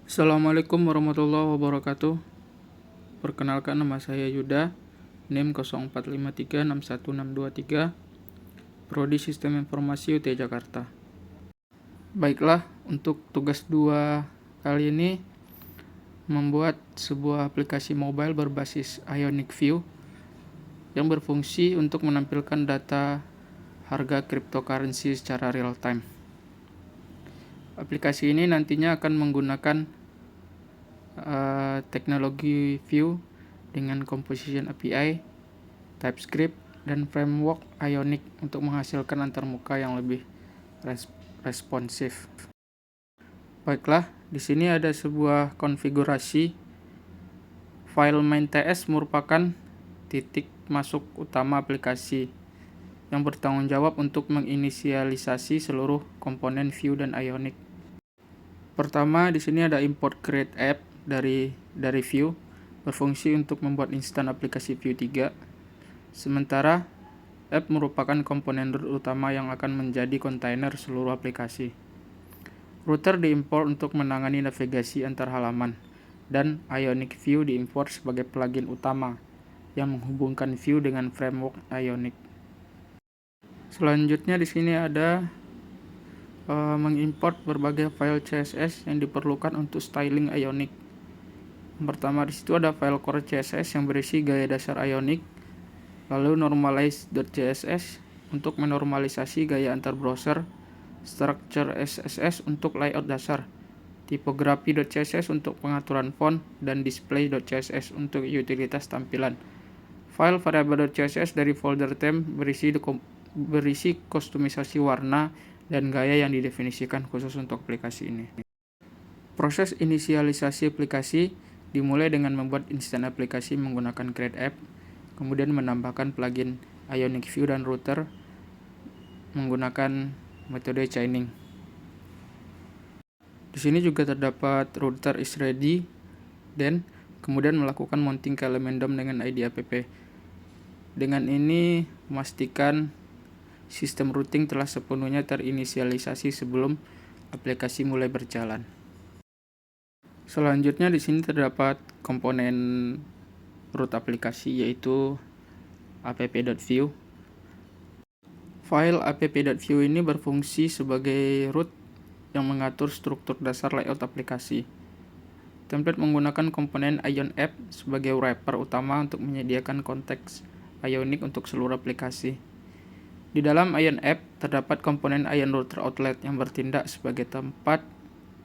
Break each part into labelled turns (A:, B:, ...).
A: Assalamualaikum warahmatullahi wabarakatuh. Perkenalkan, nama saya Yuda, NIM 04536163, Prodi Sistem Informasi UT Jakarta. Baiklah, untuk tugas 2 kali ini membuat sebuah aplikasi mobile berbasis Ionic View yang berfungsi untuk menampilkan data harga cryptocurrency secara real time. Aplikasi ini nantinya akan menggunakan teknologi view dengan composition API, TypeScript, dan framework Ionic untuk menghasilkan antarmuka yang lebih responsif. Baiklah, di sini ada sebuah konfigurasi. File main.ts merupakan titik masuk utama aplikasi yang bertanggung jawab untuk menginisialisasi seluruh komponen view dan Ionic. Pertama, di sini ada import create app dari view, berfungsi untuk membuat instan aplikasi view 3. Sementara app merupakan komponen root utama yang akan menjadi kontainer seluruh aplikasi. Router diimport untuk menangani navigasi antar halaman, dan Ionic View diimport sebagai plugin utama yang menghubungkan view dengan framework Ionic. Selanjutnya di sini ada mengimport berbagai file CSS yang diperlukan untuk styling Ionic. Yang pertama di situ ada file core CSS yang berisi gaya dasar Ionic, lalu normalize.css untuk menormalisasi gaya antar browser, structure SSS untuk layout dasar, typography.css untuk pengaturan font, dan display.css untuk utilitas tampilan. File variable.css dari folder theme berisi kustomisasi warna dan gaya yang didefinisikan khusus untuk aplikasi ini. Proses inisialisasi aplikasi dimulai dengan membuat instan aplikasi menggunakan create app, kemudian menambahkan plugin Ionic View dan router menggunakan metode chaining. Di sini juga terdapat router is ready, dan kemudian melakukan mounting ke elemen DOM dengan ID app. Dengan ini memastikan sistem routing telah sepenuhnya terinisialisasi sebelum aplikasi mulai berjalan. Selanjutnya di sini terdapat komponen root aplikasi, yaitu app.view. File app.view ini berfungsi sebagai root yang mengatur struktur dasar layout aplikasi. Template menggunakan komponen Ion App sebagai wrapper utama untuk menyediakan konteks Ionic untuk seluruh aplikasi. Di dalam Ion App terdapat komponen Ion Router Outlet yang bertindak sebagai tempat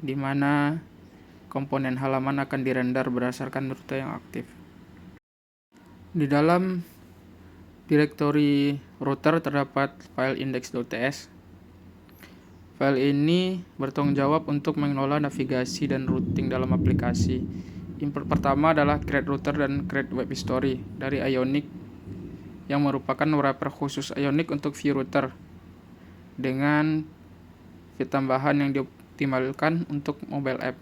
A: di mana komponen halaman akan dirender berdasarkan rute yang aktif. Di dalam direktori router terdapat file index.ts. File ini bertanggung jawab untuk mengelola navigasi dan routing dalam aplikasi. Import pertama adalah create router dan create web history dari Ionic, yang merupakan wrapper khusus Ionic untuk view router dengan fitur tambahan yang dioptimalkan untuk mobile app.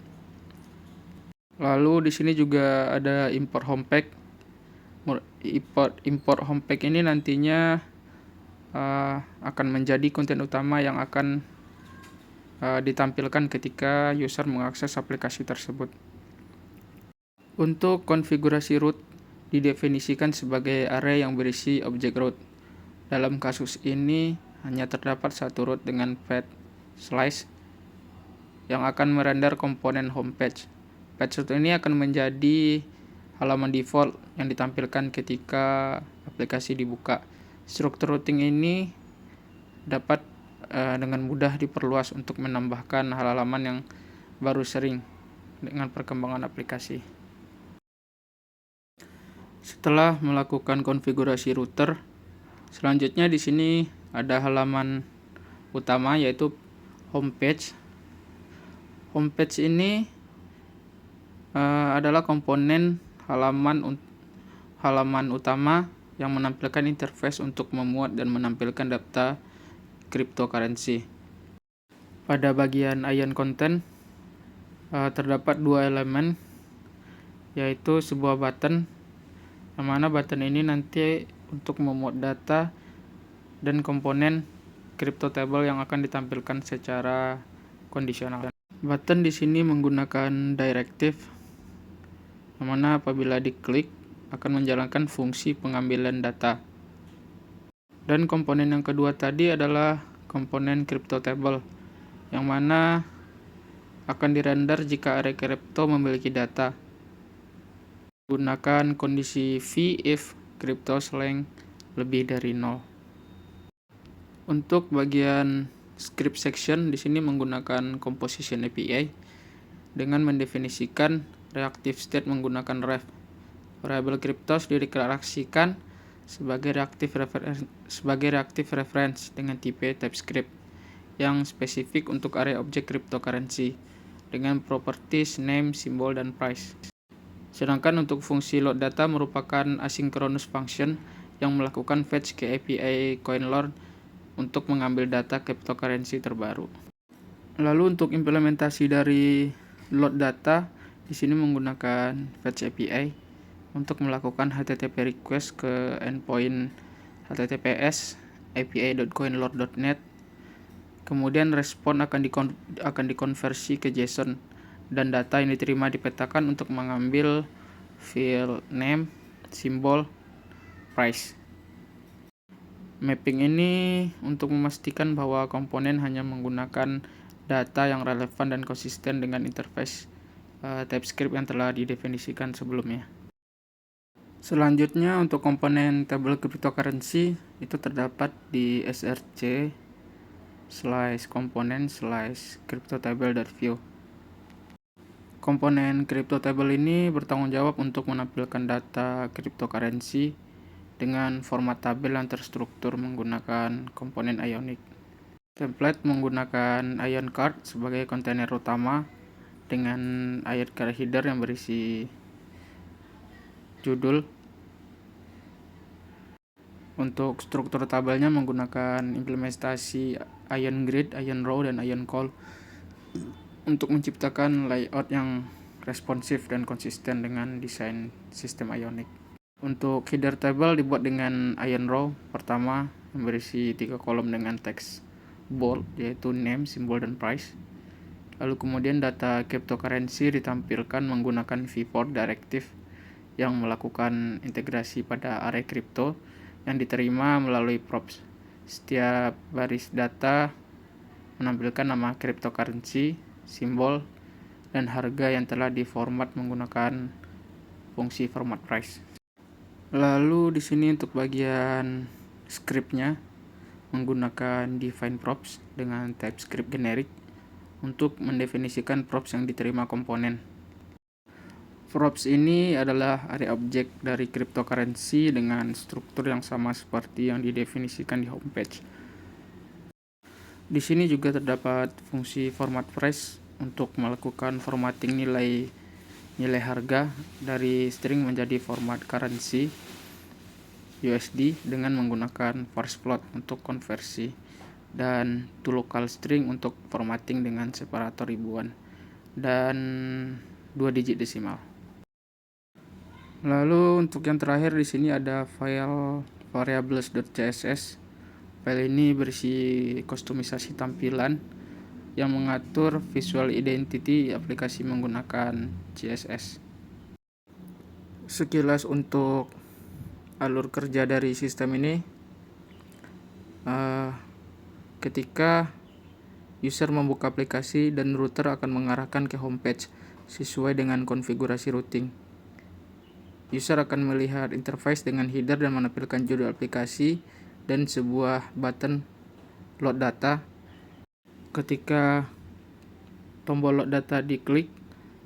A: Lalu di sini juga ada import homepage. Import homepage ini nantinya akan menjadi konten utama yang akan ditampilkan ketika user mengakses aplikasi tersebut. Untuk konfigurasi root didefinisikan sebagai array yang berisi objek root. Dalam kasus ini hanya terdapat satu root dengan path slice yang akan merender komponen homepage. Page root ini akan menjadi halaman default yang ditampilkan ketika aplikasi dibuka. Struktur routing ini dapat dengan mudah diperluas untuk menambahkan halaman yang baru sering dengan perkembangan aplikasi. Setelah melakukan konfigurasi router, selanjutnya di sini ada halaman utama, yaitu homepage. Homepage ini adalah komponen halaman utama yang menampilkan interface untuk memuat dan menampilkan data cryptocurrency. Pada bagian Ion Content terdapat dua elemen, yaitu sebuah button, yang mana button ini nanti untuk memuat data, dan komponen crypto table yang akan ditampilkan secara kondisional. Button di sini menggunakan directive, yang mana apabila diklik akan menjalankan fungsi pengambilan data. Dan komponen yang kedua tadi adalah komponen crypto table, yang mana akan dirender jika array crypto memiliki data. Gunakan kondisi v if crypto length lebih dari 0. Untuk bagian script section di sini menggunakan composition API dengan mendefinisikan reactive state menggunakan ref. Variable cryptos dideklarasikan sebagai reactive reference dengan tipe TypeScript yang spesifik untuk array objek cryptocurrency dengan properties name, symbol, dan price. Sedangkan untuk fungsi load data merupakan asynchronous function yang melakukan fetch ke API CoinLore untuk mengambil data cryptocurrency terbaru. Lalu untuk implementasi dari load data di sini menggunakan fetch API untuk melakukan HTTP request ke endpoint https api.coinlore.net. Kemudian respon akan dikonversi ke JSON dan data yang diterima dipetakan untuk mengambil field name, simbol, price. Mapping ini untuk memastikan bahwa komponen hanya menggunakan data yang relevan dan konsisten dengan interface TypeScript yang telah didefinisikan sebelumnya. Selanjutnya untuk komponen table cryptocurrency itu terdapat di src/component/cryptotable.view. Komponen cryptotable ini bertanggung jawab untuk menampilkan data cryptocurrency dengan format tabel yang terstruktur menggunakan komponen Ionic. Template menggunakan Ion Card sebagai kontainer utama dengan Ion Card header yang berisi judul. Untuk struktur tabelnya menggunakan implementasi Ion Grid, Ion Row, dan Ion Call untuk menciptakan layout yang responsif dan konsisten dengan desain sistem Ionic. Untuk header table dibuat dengan Ion Row pertama yang berisi 3 kolom dengan teks bold yaitu name, simbol, dan price. Lalu kemudian data cryptocurrency ditampilkan menggunakan vport directive yang melakukan integrasi pada array crypto yang diterima melalui props. Setiap baris data menampilkan nama cryptocurrency, simbol, dan harga yang telah diformat menggunakan fungsi format price. Lalu di sini untuk bagian scriptnya menggunakan define props dengan TypeScript generic untuk mendefinisikan props yang diterima komponen. Props ini adalah array objek dari cryptocurrency dengan struktur yang sama seperti yang didefinisikan di homepage. Di sini juga terdapat fungsi format price untuk melakukan formatting nilai harga dari string menjadi format currency USD dengan menggunakan force float untuk konversi dan to local string untuk formatting dengan separator ribuan dan 2 digit desimal. Lalu untuk yang terakhir di sini ada file variables.css. File ini berisi kustomisasi tampilan yang mengatur visual identity aplikasi menggunakan CSS. Sekilas untuk alur kerja dari sistem ini, ketika user membuka aplikasi dan router akan mengarahkan ke homepage sesuai dengan konfigurasi routing. User akan melihat interface dengan header dan menampilkan judul aplikasi dan sebuah button load data. Ketika tombol load data diklik,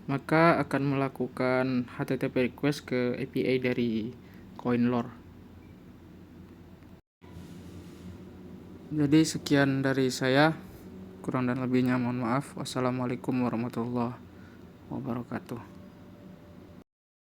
A: maka akan melakukan HTTP request ke API dari CoinLore. Jadi sekian dari saya, kurang dan lebihnya mohon maaf. Wassalamualaikum warahmatullahi wabarakatuh.